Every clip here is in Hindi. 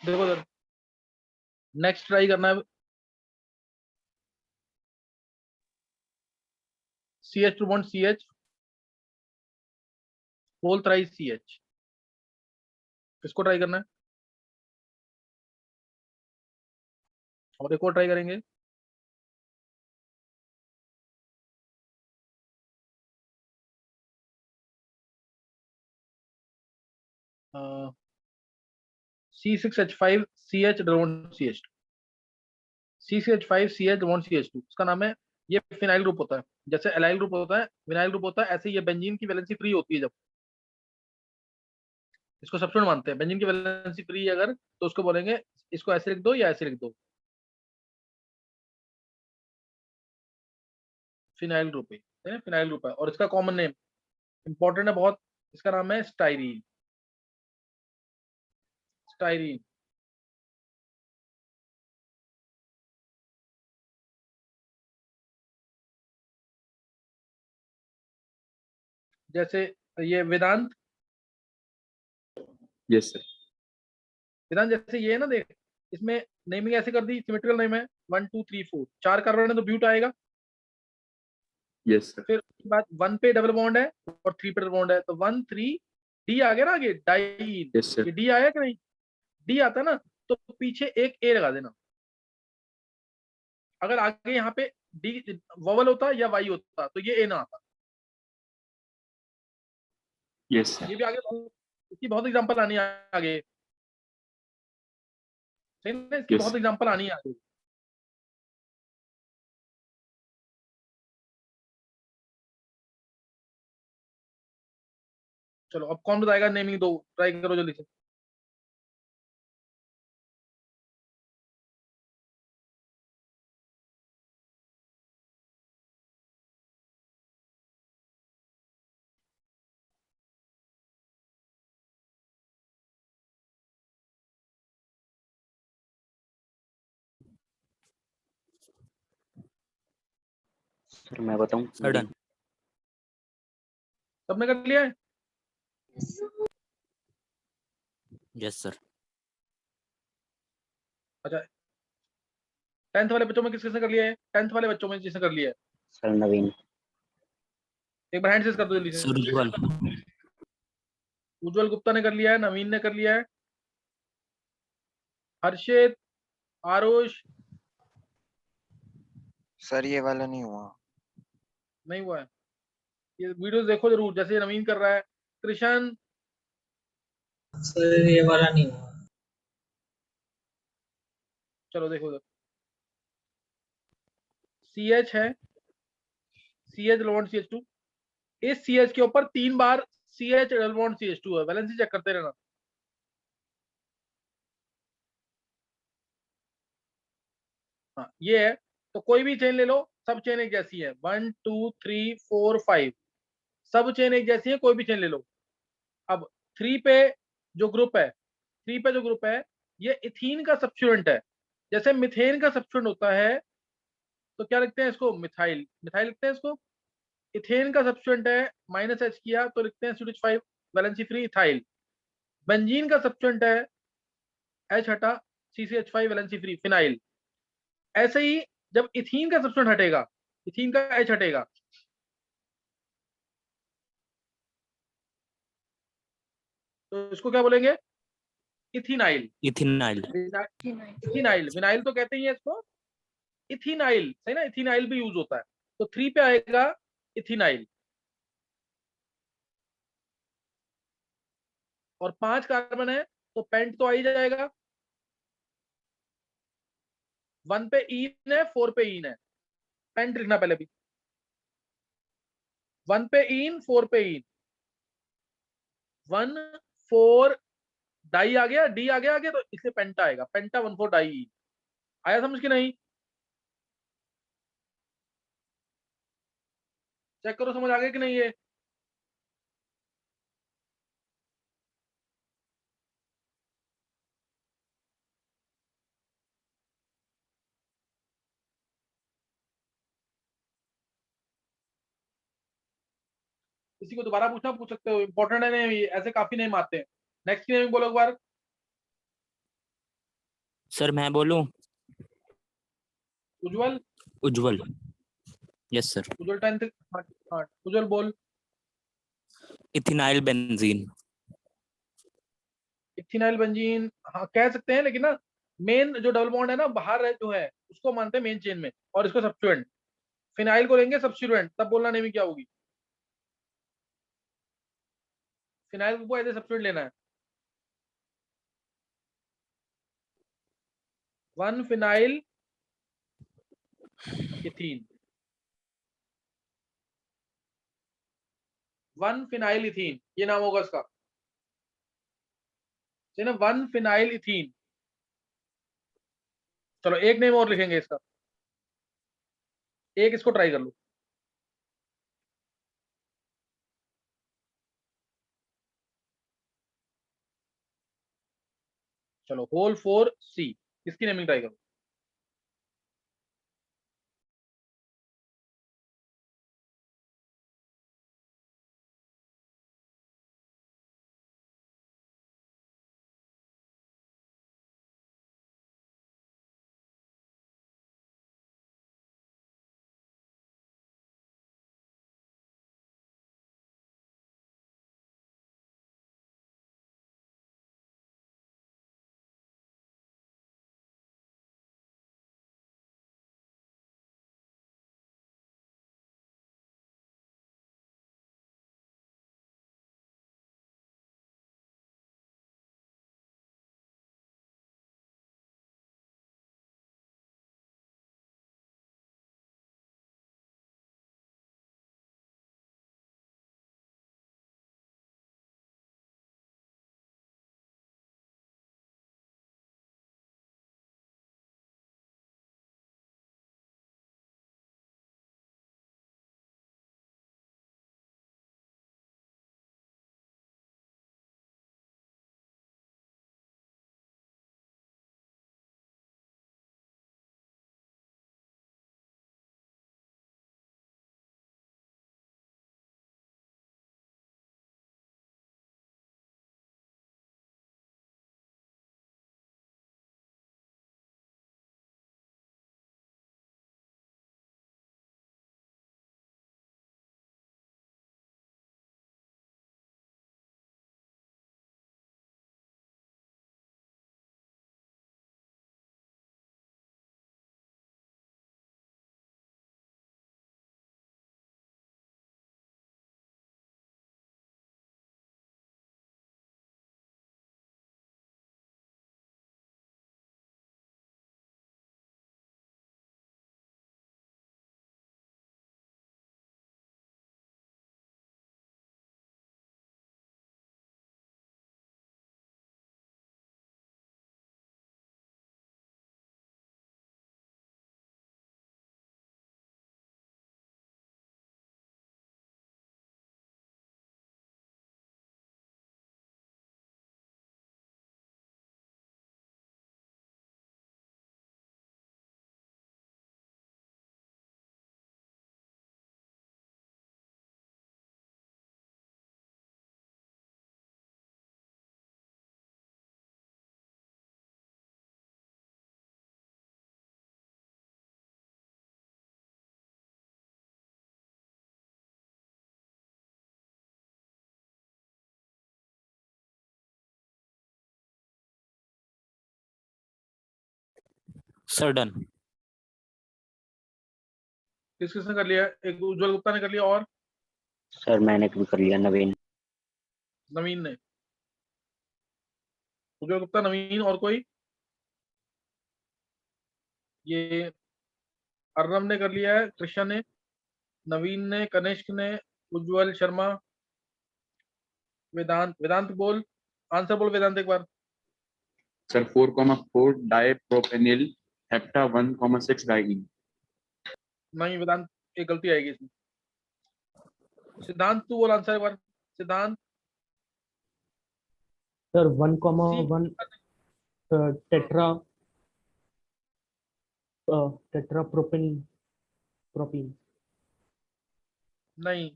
देखो इधर, नेक्स्ट ट्राई करना है CH two bond CH, whole thrice CH। किसको ट्राई करना है? और एक और ट्राई करेंगे। C6H5CH double CH2, C6H5CH double CH2, इसका नाम है, ये फिनाइल ग्रुप होता है। जैसे एलाइल ग्रुप होता है, विनाइल ग्रुप होता है, ऐसे ये बेंजीन की वैलेंसी फ्री होती है जब, इसको सब्स्टिट्यूट मानते हैं। बेंजीन की वैलेंसी फ्री अगर, तो उसको बोलेंगे, इसको ऐसे लिख दो या ऐसे लिख दो, फिनाइल ग्रुप है, फिनाइल ग्रुप है। और इसका कॉमन नेम इंपॉर्टेंट है बहुत, इसका नाम है स्टाइरीन। स्टाइरीन। जैसे ये वेदांत, यस सर। वेदांत जैसे ये है ना, देख, इसमें नेमिंग ऐसे कर दी, सिमेट्रिकल नेम है, 1 2 3 4, 4 कार्बन है तो ब्यूट आएगा। Yes sir. फिर उसके बाद 1 पे डबल बॉन्ड है और 3 पे डबल बॉन्ड है, तो 1 3 डी आ गया ना आगे, डाइन। Yes sir. ये डी आया कि नहीं? डी आता है ना, तो पीछे एक ए लगा देना। अगर आगे यहाँ पे डी वोवल होता या वाई होता तो ये ए ना आता। Yes sir. ये भी आगे इसकी बहुत एग्जांपल आनी है आगे, सही ना, इसकी यस बहुत एग्जांपल आनी है आगे। चलो अब कौन बताएगा नेमिंग, दो ट्राई करो जल्दी से। सर मैं बताऊं? Sir done. सबने कर लिया है? Yes sir. अच्छा, 10th वाले बच्चों में किस किसने कर लिया है? 10th वाले बच्चों में जिसने कर लिया है, सर नवीन। एक बार हैंड रेज कर दो जल्दी से। सर उज्जवल। उज्जवल गुप्ता ने कर लिया है, नवीन ने कर लिया है, हर्षित, आरुष। सर ये वाला नहीं हुआ। नहीं हुआ है? ये वीडियोस देखो जरूर, जैसे नवीन कर रहा है। कृष्ण, सर ये वाला नहीं हुआ। चलो देखो उधर, CH है, CH डबल बॉन्ड CH2, इस CH के ऊपर 3 बार CH डबल बॉन्ड CH2 है, वैलेंसी चेक करते रहना। हाँ ये है, तो कोई भी चेन ले लो, सब चेन एक जैसी है, 1 2 3 4 5, सब चेन एक जैसी है, कोई भी चेन ले लो। अब 3 पे जो ग्रुप है, 3 पे जो ग्रुप है, ये इथीन का सब्स्टिट्यूएंट है। जैसे मिथेन का सब्स्टिट्यूएंट होता है तो क्या लिखते हैं इसको? मिथाइल, मिथाइल लिखते हैं इसको। इथेन का सब्स्टिट्यूएंट है, -H किया तो लिखते हैं CH5 valency free ethyl. Benzene का सब्स्टिट्यूएंट है, H हटा, CCH5 वैलेंसी फ्री फिनाइल। ऐसे ही जब इथीन का सब्स्टिट्यूएंट हटेगा, इथीन का H हटेगा, तो इसको क्या बोलेंगे? इथिनाइल। इथिनाइल। इथिनाइल, विनाइल तो कहते ही है इसको, इथिनाइल, सही ना, इथिनाइल भी यूज होता है। तो 3 पे आएगा इथिनाइल, और 5 कार्बन है तो पेंट तो आ ही जाएगा। 1 पे ईन है, 4 पे ईन है, पेंट लिखना पहले भी, 1 पे ईन 4 पे ईन, 1 4 डाई आ गया, डी आ गया आगे, तो इससे पेंटा आएगा, पेंटा 1 4 डाई। आया समझ के नहीं? चेक करो समझ आ गया कि नहीं ये। किसी को दोबारा पूछना पूछ सकते हो, इंपॉर्टेंट है नहीं, ऐसे काफी नेम आते हैं। नेक्स्ट नेम बोलो एक बार। सर मैं बोलूं? Ujjwal, Ujjwal. Yes sir. Ujjwal 10th। हाँ हाँ, उज्जवल बोल। इथिनाइल बेंजीन। इथिनाइल बेंजीन, हाँ कह सकते हैं, लेकिन ना मेन जो डबल बॉन्ड है ना बाहर है जो है उसको मानते हैं मेन चेन में, और इसको सब्स्टिट्यूएंट। फिनाइल को लेंगे सब्स्टिट्यूएंट, तब बोलना नेमी क्या होगी। फिनाइल को एज ए सब्स्टिट्यूएंट लेना है। 1 फिनाइल इथीन। 1 फिनाइल इथीन, ये नाम होगा इसका। है ना, 1 फिनाइल इथीन। चलो एक नेम और लिखेंगे इसका, एक इसको ट्राई कर लो। चलो होल 4 सी, इसकी नेमिंग ट्राई करो। Sir done. किस किसने कर लिया? एक उज्जवल गुप्ता ने कर लिया, और सर मैंने भी कर लिया, नवीन। नवीन ने। उज्जवल गुप्ता, नवीन, और कोई? ये अर्नब ने कर लिया है, कृष्णा ने, नवीन ने, कनिष्क ने, उज्जवल शर्मा, वेदांत। वेदांत बोल, आंसर बोल वेदांत एक बार। Sir 4,4 dipropenyl hepta 1,6 diene. नहीं वेदांत, एक गलती आएगी इसमें। सिद्धांत तू बोल आंसर एक बार। Siddhant. Sir 1,1 C. Tetra tetra propene. नहीं,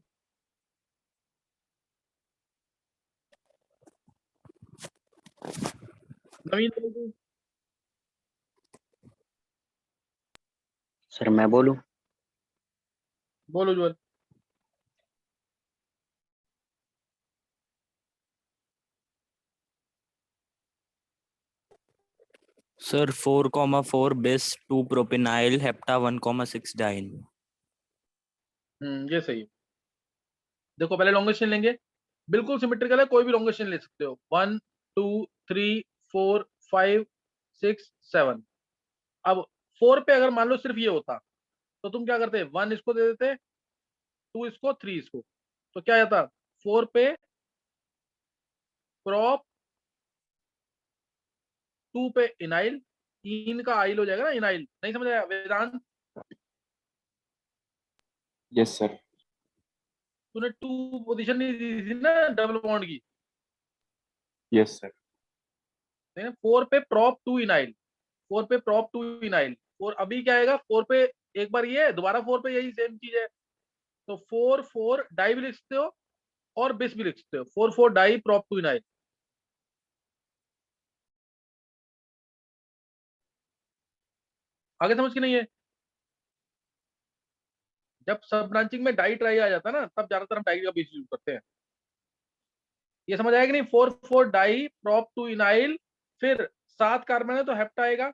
नवीन बोल तू। सर मैं बोलूं? बोलो Ujjwal. Sir 4,4 bis 2 propenyl hepta 1,6 diene. ये सही है। देखो पहले लॉन्गेस्ट चेन लेंगे, बिल्कुल सिमेट्रिकल है, कोई भी लॉन्गेस्ट चेन ले सकते हो। 1 2 3 4 5 6 7। अब 4 पे अगर मान लो सिर्फ ये होता तो तुम क्या करते, 1 इसको दे देते, 2 इसको, 3 इसको, तो क्या जाता, 4 पे प्रॉप, 2 पे इनाइल, इनका आइल हो जाएगा ना, इनाइल। नहीं समझ आया वेदांत? Yes sir. तूने 2 पोजीशन नहीं दी थी ना डबल बॉन्ड की? Yes sir. 4 पे प्रॉप 2 इनाइल, 4 पे प्रॉप 2 इनाइल, 4 अभी क्या आएगा, 4 पे एक बार ये है, दोबारा 4 पे यही सेम चीज है, तो 4 4 डाई भी लिख सकते हो और बिस भी लिख सकते हो। 4 4 डाई प्रॉप 2 इनाइल। आगे समझ के नहीं है? जब सब ब्रांचिंग में डाई ट्राई आ जाता है ना, तब ज्यादातर हम डाई का बीच यूज करते हैं। ये समझ आएगा नहीं? 4 4 डाई प्रॉप 2 इनाइल, फिर 7 कार्बन है तो हेप्टा आएगा,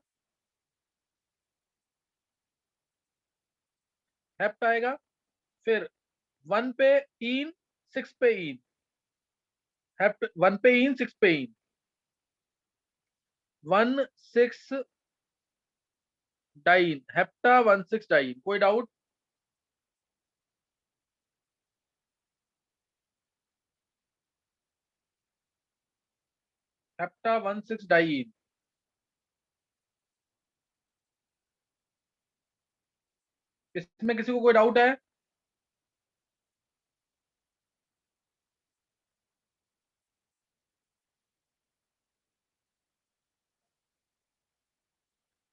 हेप्टा आएगा, फिर 1 पे इन, 6 पे इन, हेप्ट 1 पे इन, 6 पे इन, 1 6 डाइन, हेप्टा 1 6 डाइन। कोई डाउट? Hepta 1 6 diene. इसमें किसी को कोई डाउट है?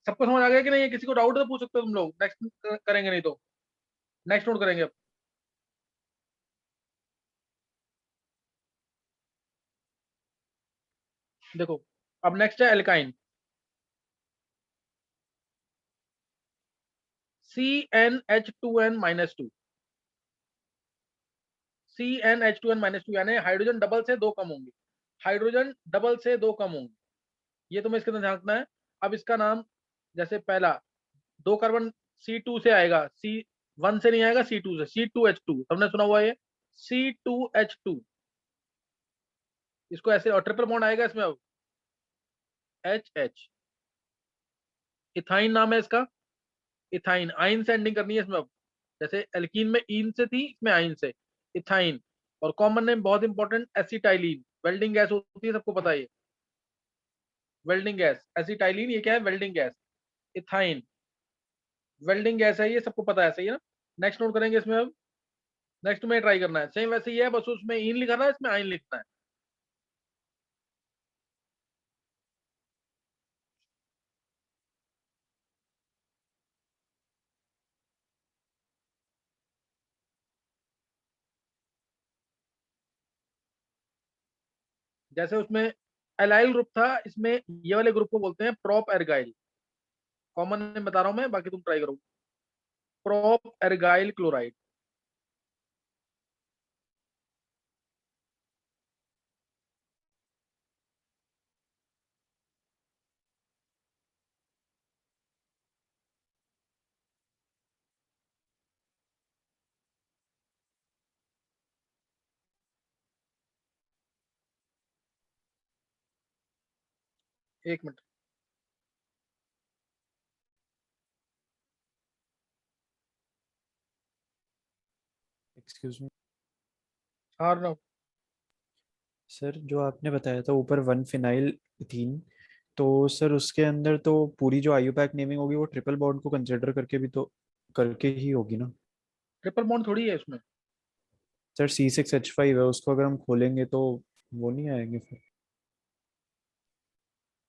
सबको समझ आ गया कि नहीं? किसी को डाउट है तो पूछ सकते हो तुम लोग, नेक्स्ट करेंगे, नहीं तो नेक्स्ट नोट करेंगे अब। देखो अब नेक्स्ट है एल्काइन, CnH2n-2, CnH2n-2 यानी हाइड्रोजन डबल से 2 कम होंगे, हाइड्रोजन डबल से 2 कम होंगे, ये तुम्हें इसके अंदर ध्यान रखना है। अब इसका नाम, जैसे पहला 2 कार्बन C2 से आएगा, C1 से नहीं आएगा, C2 से, C2H2, सबने सुना हुआ ये C2H2, इसको ऐसे, और ट्रिपल बॉन्ड आएगा इसमें अब HH, इथाइन नाम है इसका, इथाइन, आइन से एंडिंग करनी है इसमें अब, जैसे एल्कीन में इन से थी, इसमें आइन से, इथाइन। और कॉमन नेम बहुत इंपॉर्टेंट, एसिटाइलिन, वेल्डिंग गैस होती है, सबको पता है ये, वेल्डिंग गैस, एसिटाइलिन ये क्या है, welding gas, ethyne welding gas है, ये सबको पता है, सही है ना? नेक्स्ट नोट करेंगे इसमें अब, नेक्स्ट में ट्राई करना है, सेम वैसे ही है, बस उसमें इन लिखना है, इसमें आइन लिखना है। जैसे उसमें एलाइल ग्रुप था, इसमें ये वाले ग्रुप को बोलते हैं प्रोप एर्गाइल, कॉमन नेम बता रहा हूं मैं, बाकी तुम ट्राई करो, प्रोप एर्गाइल क्लोराइड। एक मिनट, एक्सक्यूज मी हाँ no, सर, जो आपने बताया था ऊपर 1 फिनाइल इथीन, तो सर उसके अंदर तो पूरी जो आईयूपैक नेमिंग होगी वो ट्रिपल बॉन्ड को कंसिडर करके भी तो करके ही होगी ना? ट्रिपल बॉन्ड थोड़ी है उसमें। सर C6H5 है, उसको अगर हम खोलेंगे तो वो नहीं आएंगे फिर?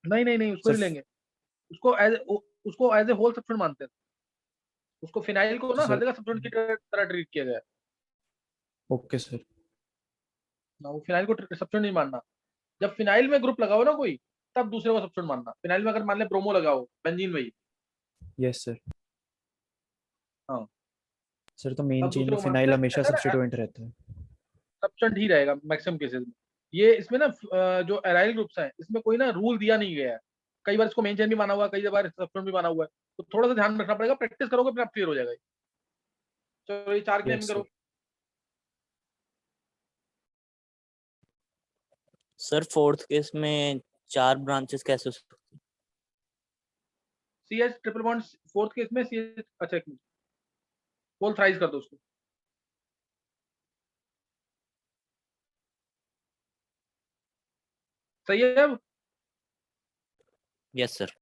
नहीं नहीं नहीं, उसको सर नहीं लेंगे, उसको एज ए होल सब्सटेंस मानते हैं, उसको फिनाइल को तो ना हर सर जगह सब्सटेंस की तरह ट्रीट किया गया है ओके सर। ना, वो फिनाइल को सब्सटेंस नहीं मानना। जब फिनाइल में ग्रुप लगाओ ना कोई, तब दूसरे को सब्सटेंस मानना। फिनाइल में अगर मान ले ब्रोमो लगाओ, बेंजीन में ही, यस सर। सर तो मेन अब चेन दूसरे में को फिनाइल मानते हमेशा हैं सर, सब्स्टिट्यूएंट रहता है। सब्स्टेंट ही रहेगा मैक्सिमम केसेस में। ये इसमें ना जो एराइल ग्रुप्स हैं इसमें कोई ना रूल दिया नहीं गया है। कई बार इसको मेन चेन भी माना हुआ है, कई बार सब्स्टेंट भी माना हुआ है, तो थोड़ा सा ध्यान रखना पड़ेगा। प्रैक्टिस करोगे फिर आप क्लियर हो जाएगा ये। चलो ये 4 की यस नेमिंग सर। करो। सर फोर्थ केस में 4 ब्रांचेस कैसे हो सकती? CH triple bond fourth case में CH, अच्छा एक मिनट, बोल थ्राइस कर दो उसको। सही है अब? Yes sir.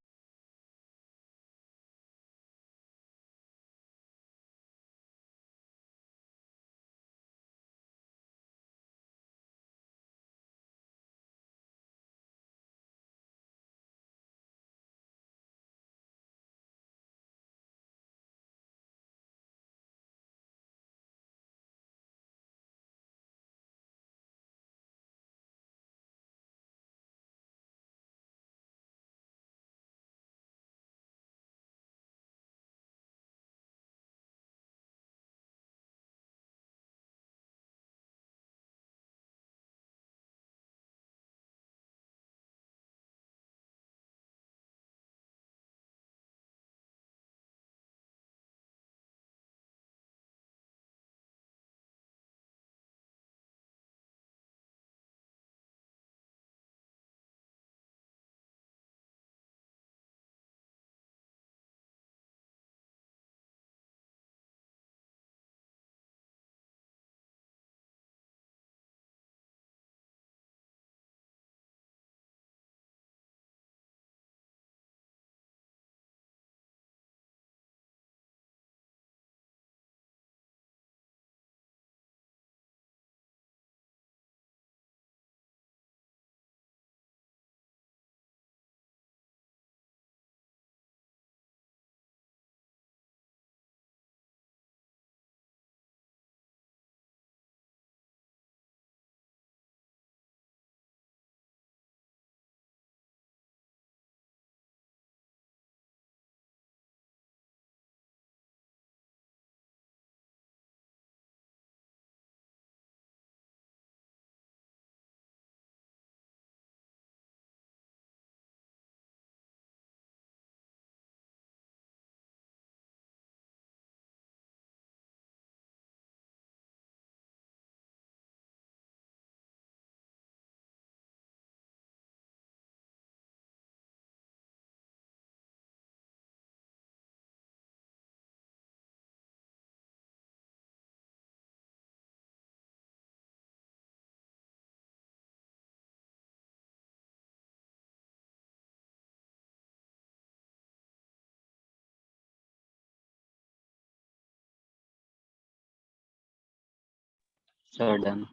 Sir done.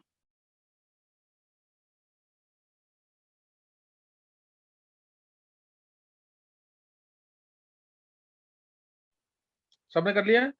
सबने कर लिया है?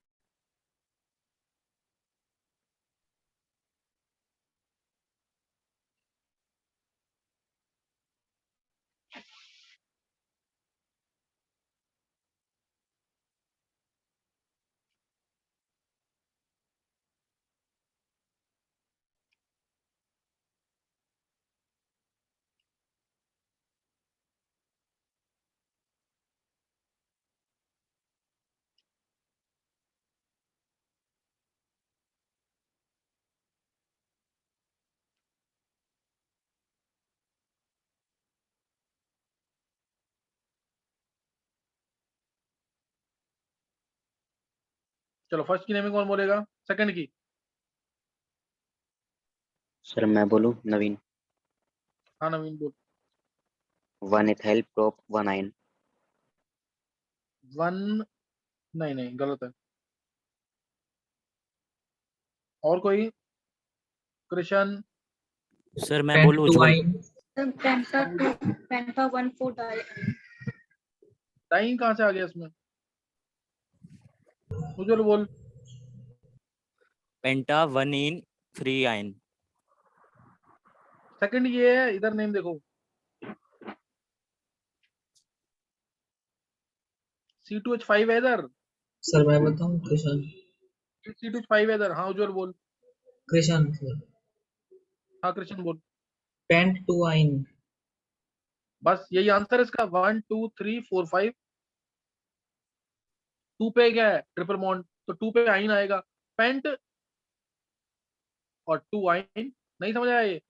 चलो फर्स्ट की नेमिंग कौन बोलेगा? सेकंड की? सर मैं बोलूं? नवीन। हाँ नवीन बोल। 1 इथाइल प्रोप 1 आयन। 1, नहीं नहीं गलत है। और कोई? कृष्ण? सर मैं बोलूं उज्जवल? पेंटा 1,4 डाई। डाइन कहाँ से आ गया इसमें? उज्जवल बोल। पेंटा 1 इन 3 आयन। सेकंड ये है, इधर नेम देखो। C2H5 है इधर। सर मैं बताऊं कृष्ण? C2 5 है इधर। हाँ उज्जवल बोल। कृष्ण सर, हाँ कृष्ण बोल। Pent two yne. बस यही आंसर है इसका। 1 2 3 4 5। 2 पे क्या है? ट्रिपल बॉन्ड, तो 2 पे आइन आएगा। पेंट और 2 आइन। नहीं समझ आया ये?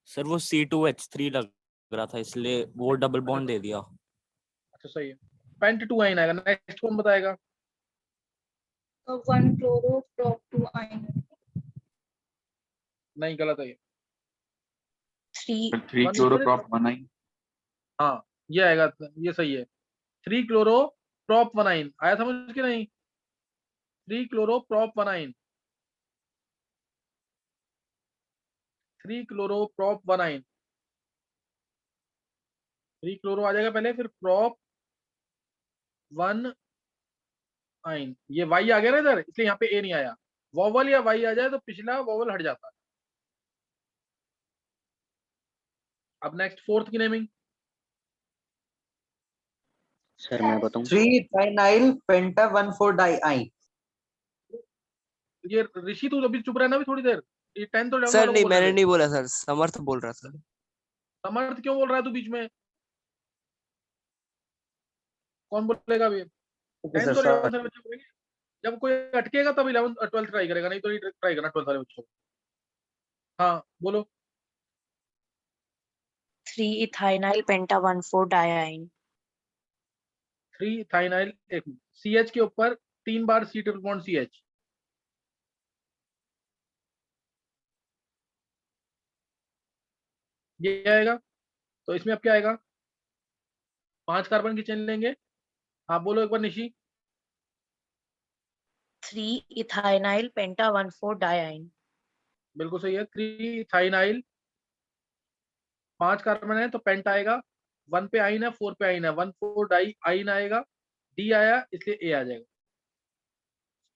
सर वो C2H3 लग रहा था इसलिए वो डबल बॉन्ड दे दिया। अच्छा सही है। पेंट 2 आइन आएगा। नेक्स्ट कौन बताएगा? 1 chloro prop 2 ion. नहीं, गलत है ये। 3 सर 3 वन क्लोरोप्रॉप 1 आइन। हाँ ये आएगा, ये सही है। 3 chloro prop 1 आइन आया समझ के नहीं? 3 chloro prop 1 आइन। 3 chloro prop 1 आइन। 3 chloro आ जाएगा पहले, फिर prop 1 आइन। ये y आ गया ना इधर, इसलिए यहाँ पे a नहीं आया। वॉवल या y आ जाए तो पिछला वॉवल हट जाता है। अब नेक्स्ट फोर्थ की नेमिंग। सर मैं बताऊं? 3 ethynyl penta 1,4-diene. ये ऋषि तू अभी चुप रहना भी थोड़ी देर। ये 10th और 11th सर वालों को नहीं, बोलने मैंने दे। नहीं बोला सर, समर्थ बोल रहा था। समर्थ क्यों बोल रहा है तू बीच में? कौन बोलेगा अभी? Okay, 10th sir. और 11th Sorry. वाले बच्चे बोलेंगे। जब कोई अटकेगा तब 11th और 12th ट्राई करेगा, नहीं तो नहीं ट्राई करना 12th वाले बच्चों को। हाँ बोलो। 3 ethynyl penta 1,4-diene. 3 थाइनाइल, एक CH के ऊपर 3 बार C ट्रिपल बॉन्ड CH। ये आएगा। तो इसमें अब क्या आएगा? 5 कार्बन की चेन लेंगे। हाँ बोलो एक बार निशी। 3 ethynyl penta 1,4-diene. बिल्कुल सही है। 3 थाइनाइल, 5 कार्बन है तो पेंट आएगा। 1 पे आइन है, 4 पे आइन है, 1,4-डाई आइन आएगा। D आया इसलिए A आ जाएगा।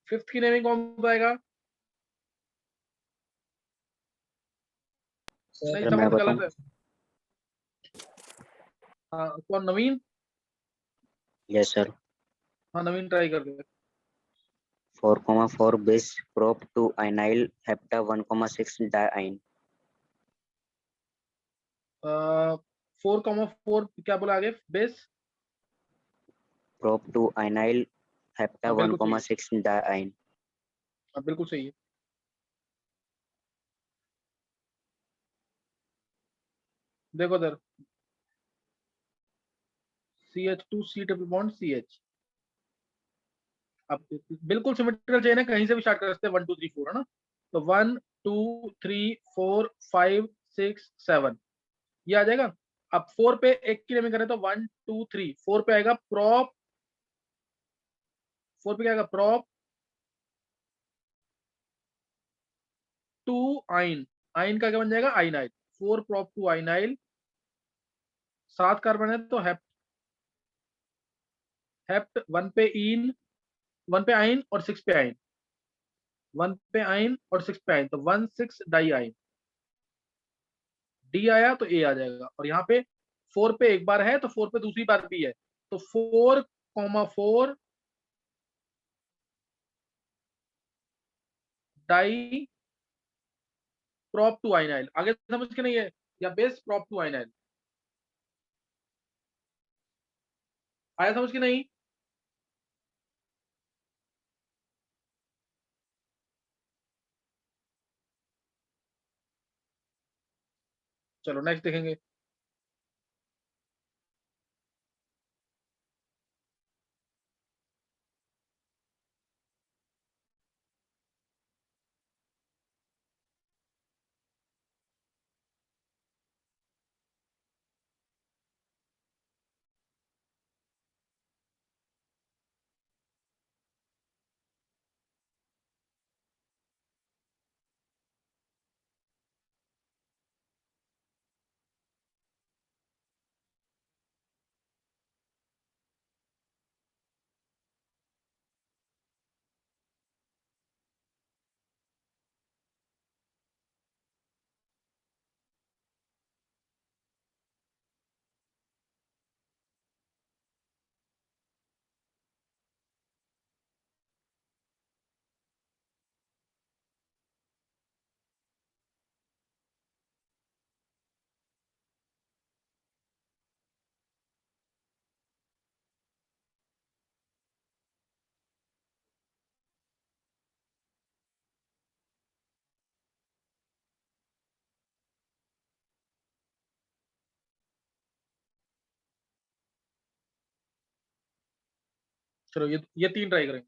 फिफ्थ की नेमिंग कौन बताएगा? नहीं सर मैं समर्थ बताऊं? गलत है। हाँ कौन? नवीन। Yes sir. हाँ नवीन ट्राई कर दे। 4,4 base prop 2 inyl hepta 1,6 diene. 4,4 क्या बोला आगे? बेस। prop 2 inyl hepta हाँ बिल्कुल सही है। 1,6 diene. हाँ बिल्कुल सही है। देखो इधर, CH2C ट्रिपल बॉन्ड CH। अब बिल्कुल सिमेट्रिकल चेन है, कहीं से भी स्टार्ट कर सकते हैं। 1 2 3 4 है ना? तो 1 2 3 4 5 6 7 ये आ जाएगा। अब 4 पे एक की नेमिंग करें तो 1 2 3 4 पे आएगा प्रॉप। 4 पे क्या आएगा? प्रॉप 2 आइन। आइन का क्या बन जाएगा? आइनाइल। 4 प्रॉप 2 आइनाइल। 7 कार्बन है तो हेप्ट। हेप्ट 1 पे इन, 1 पे आइन और 6 पे आइन। 1 पे आइन और 6 पे आइन, तो 1,6-डाई आइन। डी आया तो ए आ जाएगा। और यहाँ पे 4 पे एक बार है तो 4 पे दूसरी बार भी है, तो 4,4 डाई प्रॉप 2 आइनाइल। आगे समझ के नहीं है? या बेस प्रॉप 2 आइनाइल आया समझ के नहीं? चलो नेक्स्ट देखेंगे। चलो ये 3 ट्राई करेंगे।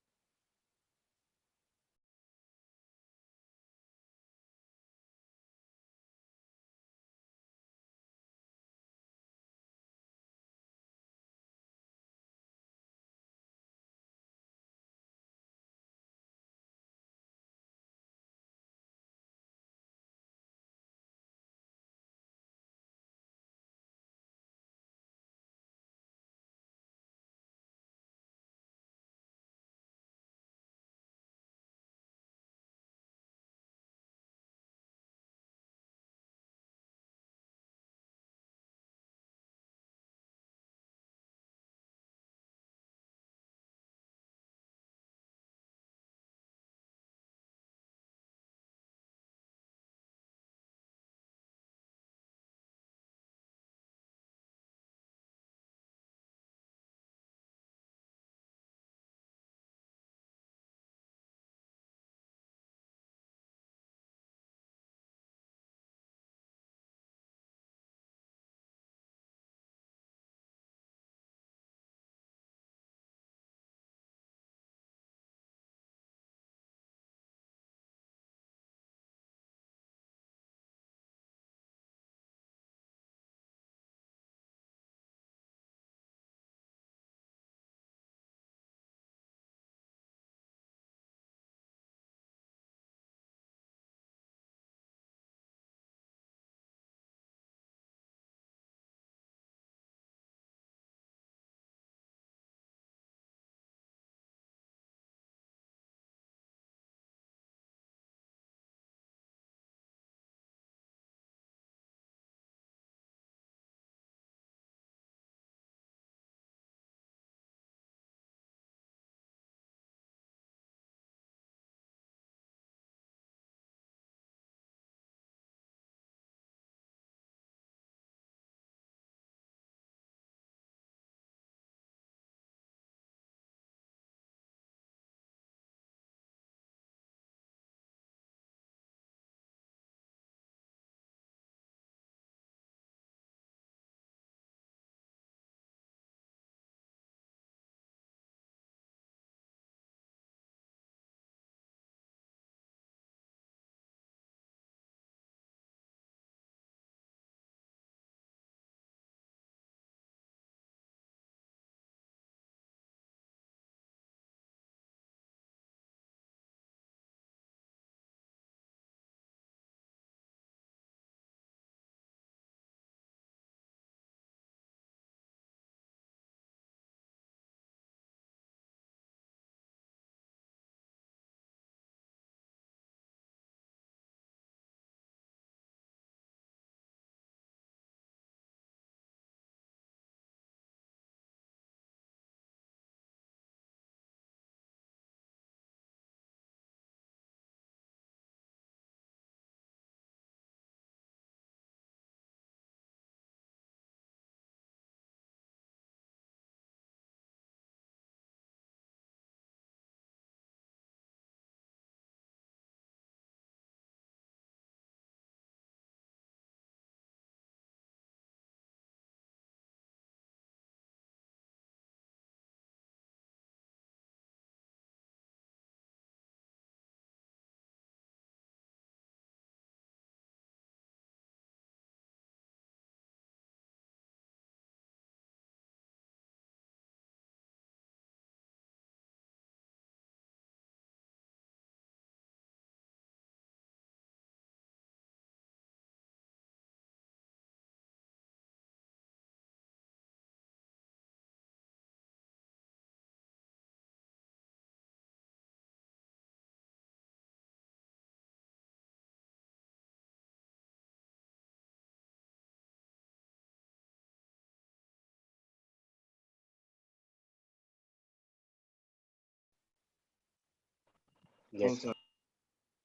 Yes, sir.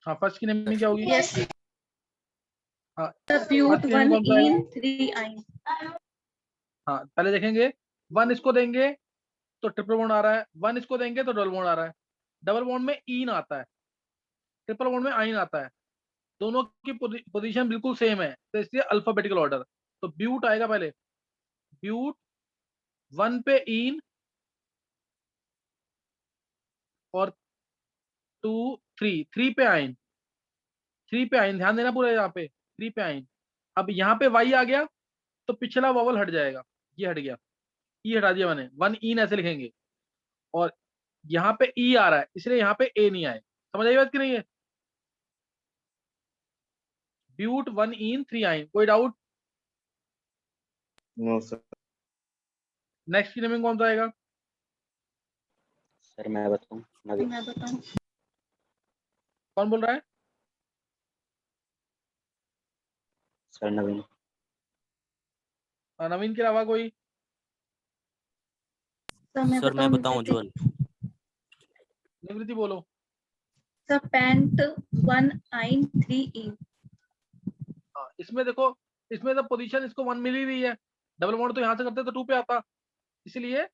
हाँ, फर्स्ट की नेमिंग क्या होगी? Yes. हाँ, The फर्स्ट butte की नेमिंग 1 कौन सा आएगा? in 3 ein. हाँ, पहले देखेंगे 1 इसको देंगे तो ट्रिपल बॉन्ड आ रहा है, 1 इसको देंगे तो डबल बॉन्ड आ रहा है। डबल बॉन्ड में ईन आता है, ट्रिपल बॉन्ड में आइन आता है। दोनों की पोजीशन बिल्कुल सेम है, तो इसलिए अल्फाबेटिकल ऑर्डर। तो ब्यूट आएगा पहले, ब्यूट 1 पे ईन, और 2 3 3 पे आइन, 3 पे आइन, ध्यान देना पूरा यहाँ पे 3 पे आइन। अब यहाँ पे y आ गया तो पिछला वॉवल हट जाएगा, ये हट गया, ई हटा दिया मैंने, 1 इन ऐसे लिखेंगे। और यहाँ पे ई आ रहा है इसलिए यहाँ पे ए नहीं आए। समझ आई बात कि नहीं है? ब्यूट 1 इन 3 आइन, कोई डाउट? No sir. नेक्स्ट की नेमिंग कौन सा आएगा? सर मैं बताऊं? नवीन। मैं बताऊं? कौन बोल रहा है? सर नवीन। नवीन के अलावा कोई? सर मैं बताऊं उज्जवल? निवृत्ति बोलो। सर पेंट 1 आइन 3 इन। हाँ, इसमें देखो, इसमें तो पोजीशन इसको 1 मिल ही रही है, डबल बॉन्ड तो यहाँ से करते तो 2 पे आता, इसलिए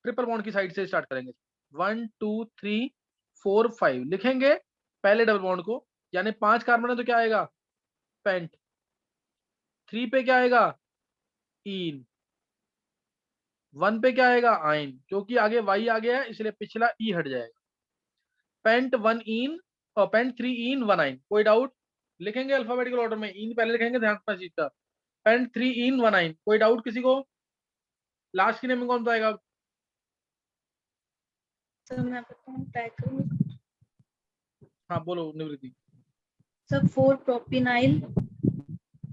ट्रिपल बॉन्ड की साइड से स्टार्ट करेंगे। 1 2 3 4 5 लिखेंगे पहले डबल बॉन्ड को, यानी 5 कार्बन है तो क्या आएगा? पेंट। 3 पे क्या आएगा? इन। 1 पे क्या आएगा? आइन, क्योंकि आगे y आ गया है इसलिए पिछला ई हट जाएगा। पेंट 1 इन और पेंट 3 इन 1 आइन, कोई डाउट? लिखेंगे अल्फाबेटिकल ऑर्डर में, इन पहले लिखेंगे, ध्यान रखना चीज का। पेंट 3 इन 1 आइन, कोई डाउट किसी को? लास्ट की नेमिंग कौन सा आएगा? सर मैं बताऊं? पैकिंग। हाँ बोलो निवृत्ति। सर 4 प्रोपिनाइल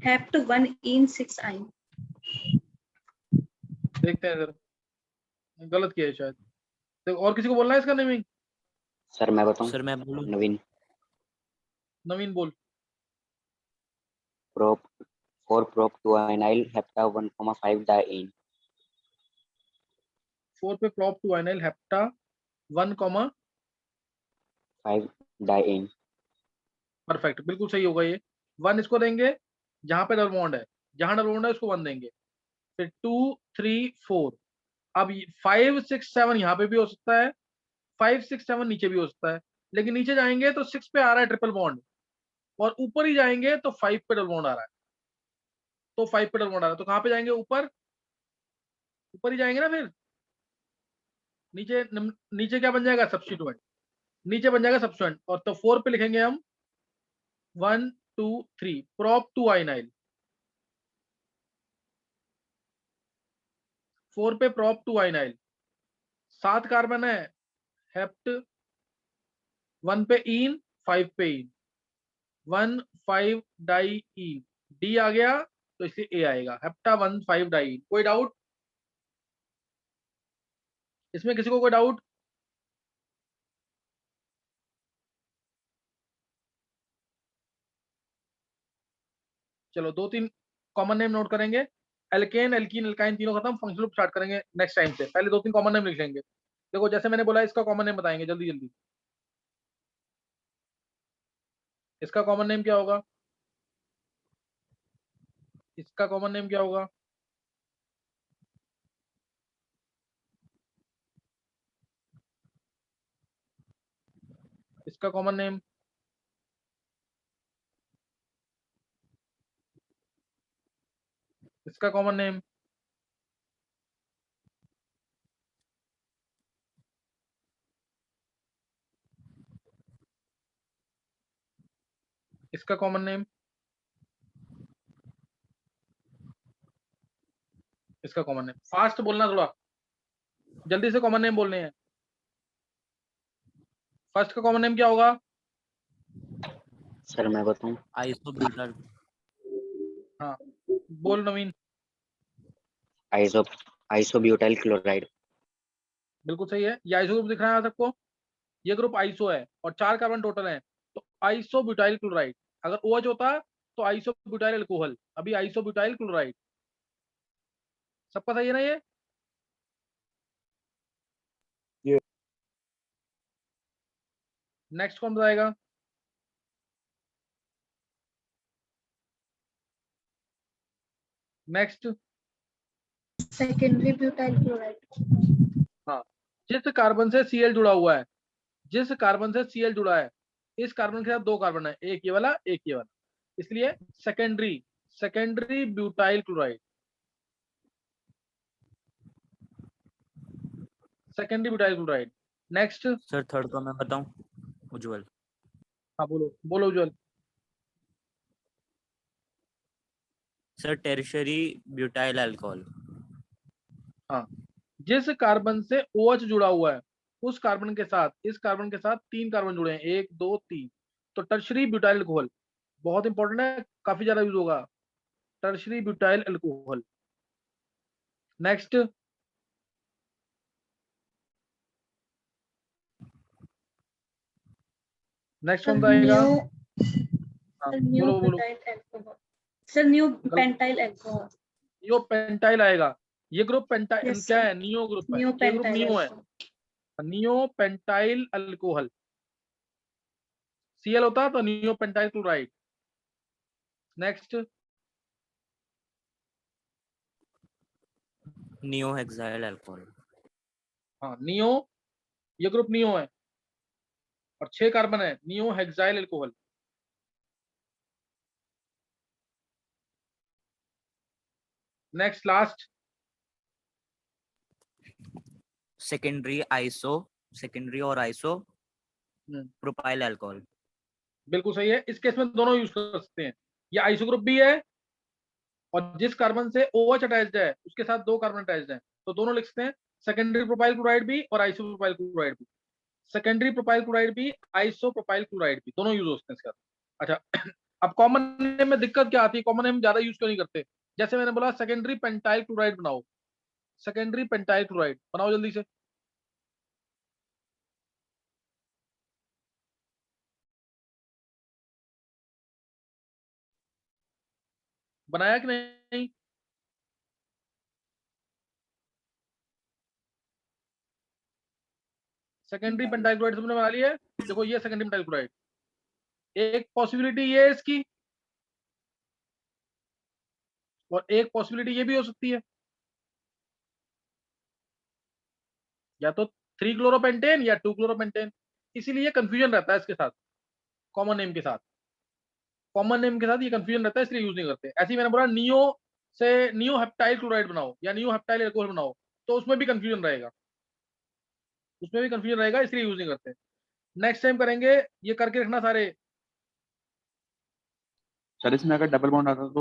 हेप्ट 1 इन 6 आइन। देखते हैं सर, गलत किया है शायद। तो और किसी को बोलना है इसका नेमिंग? सर मैं बताऊं? सर मैं बोलूं? नवीन। नवीन बोल। Prop 4 prop 2 ynyl hepta 1,5 diene. 4 पे prop 2 ynyl hepta 1,5 diene. Perfect, बिल्कुल सही होगा ये। 1 इसको देंगे जहां पे डबल बॉन्ड है, जहां डबल बॉन्ड है उसको 1 देंगे। फिर 2 3 4, अब 5 6 7 यहाँ पे भी हो सकता है, 5 6 7 नीचे भी हो सकता है, लेकिन नीचे जाएंगे तो 6 पे आ रहा है ट्रिपल बॉन्ड, और ऊपर ही जाएंगे तो 5 पे डबल बॉन्ड आ रहा है, तो 5 पे डबल बॉन्ड आ रहा है, तो कहाँ पे जाएंगे? ऊपर, ऊपर ही जाएंगे ना। फिर नीचे नीचे क्या बन जाएगा? सब्स्टिट्यूएंट, नीचे बन जाएगा सब्स्टिट्यूएंट, और तो 4 पे लिखेंगे हम 1 2 3 प्रोप 2 आइनाइल। 4 पे प्रोप 2 आइनाइल, 7 कार्बन है, हेप्ट 1 पे इन 5 पे इन, 1 5 डाई इन, डी आ गया तो इससे ए आएगा, हेप्टा 1 5 डाई इन। कोई डाउट इसमें? किसी को कोई डाउट? चलो 2-3 कॉमन नेम नोट करेंगे। एल्केन एल्कीन एल्काइन तीनों खत्म, फंक्शनल ग्रुप स्टार्ट करेंगे नेक्स्ट टाइम से। पहले 2-3 कॉमन नेम लिख लेंगे। देखो जैसे मैंने बोला, इसका कॉमन नेम बताएंगे जल्दी जल्दी। इसका कॉमन नेम क्या होगा? इसका कॉमन नेम क्या होगा? इसका कॉमन नेम? इसका कॉमन नेम? इसका कॉमन नेम? इसका कॉमन नेम। फास्ट बोलना, थोड़ा जल्दी से कॉमन नेम बोलने हैं। फर्स्ट का कॉमन नेम क्या होगा? सर मैं बताऊं? आइसोब्यूटाइल। हाँ बोल नवीन। Isobutyl chloride. बिल्कुल सही है, ये आइसो ग्रुप दिख रहा है सबको? ये ग्रुप आइसो है और 4 कार्बन टोटल है, तो आइसोब्यूटाइल क्लोराइड। अगर OH होता तो आइसोब्यूटाइल अल्कोहल, अभी आइसोब्यूटाइल क्लोराइड। सबका सही है ना ये? नेक्स्ट कौन बताएगा? नेक्स्ट। Secondary butyl chloride. हाँ, जिस कार्बन से Cl जुड़ा हुआ है, जिस कार्बन से Cl जुड़ा है, इस कार्बन के साथ 2 कार्बन है, एक ये वाला एक ये वाला, इसलिए secondary, secondary butyl chloride. Secondary butyl chloride next, sir third का मैं बताऊं, उज्जवल। हाँ बोलो बोलो Ujjwal. Sir tertiary butyl alcohol. हाँ, जिस कार्बन से OH जुड़ा हुआ है उस कार्बन के साथ, इस कार्बन के साथ 3 कार्बन जुड़े हैं, 1 2 3, तो टर्शरी ब्यूटाइल अल्कोहल बहुत इंपॉर्टेंट है, काफी ज्यादा यूज होगा, tertiary butyl alcohol. Next, next कौन सा आएगा? हाँ न्यू बोलो बोलो। Butyl alcohol. सर न्यू गलत। Pentyl alcohol. नियो पेंटाइल आएगा। ये ग्रुप पेंटाइल Yes, क्या sir. है? नियो ग्रुप है, न्यू ये ग्रुप पेंटाइल नियो है। Alcohol. Neo pentyl alcohol, Cl होता तो neo pentyl chloride. Next, neo hexyl alcohol. हाँ नियो, ये ग्रुप नियो है और 6 कार्बन है, neo hexyl alcohol. Next last, secondary और आइसो प्रोपाइल अल्कोहल। बिल्कुल सही है, इस केस में दोनों यूज कर सकते हैं। ये आइसो ग्रुप भी है और जिस कार्बन से OH अटैच्ड है उसके साथ 2 कार्बन अटैच्ड है, तो दोनों लिख सकते हैं, सेकेंडरी प्रोपाइल क्लोराइड भी और आइसो प्रोपाइल क्लोराइड भी। सेकेंडरी प्रोपाइल क्लोराइड भी, आइसो प्रोपाइल क्लोराइड भी, दोनों यूज हो सकते हैं इसके साथ। अच्छा, अब कॉमन नेम में दिक्कत क्या आती है? कॉमन नेम ज्यादा यूज क्यों नहीं करते? जैसे मैंने बोला सेकेंडरी पेंटाइल क्लोराइड बनाओ, सेकेंडरी पेंटाइल क्लोराइड बनाओ जल्दी से। बनाया कि नहीं? सेकेंडरी पेंटाइल क्लोराइड तुमने बना लिया है। देखो ये सेकेंडरी पेंटाइल क्लोराइड, एक पॉसिबिलिटी ये है इसकी, और एक पॉसिबिलिटी ये भी हो सकती है, या तो 3 क्लोरोपेंटेन या 2 क्लोरोपेंटेन। इसीलिए कंफ्यूजन रहता है इसके साथ, कॉमन नेम के साथ, कॉमन नेम के साथ ये कंफ्यूजन रहता है, इसलिए यूज नहीं करते। ऐसे ही मैंने बोला नियो से नियो हेप्टाइल क्लोराइड बनाओ या नियो हेप्टाइल अल्कोहल बनाओ, तो उसमें भी कंफ्यूजन रहेगा, उसमें भी कंफ्यूजन रहेगा, इसलिए यूज नहीं करते। नेक्स्ट टाइम करेंगे, ये करके रखना सारे। सर इसमें अगर डबल बॉन्ड आता तो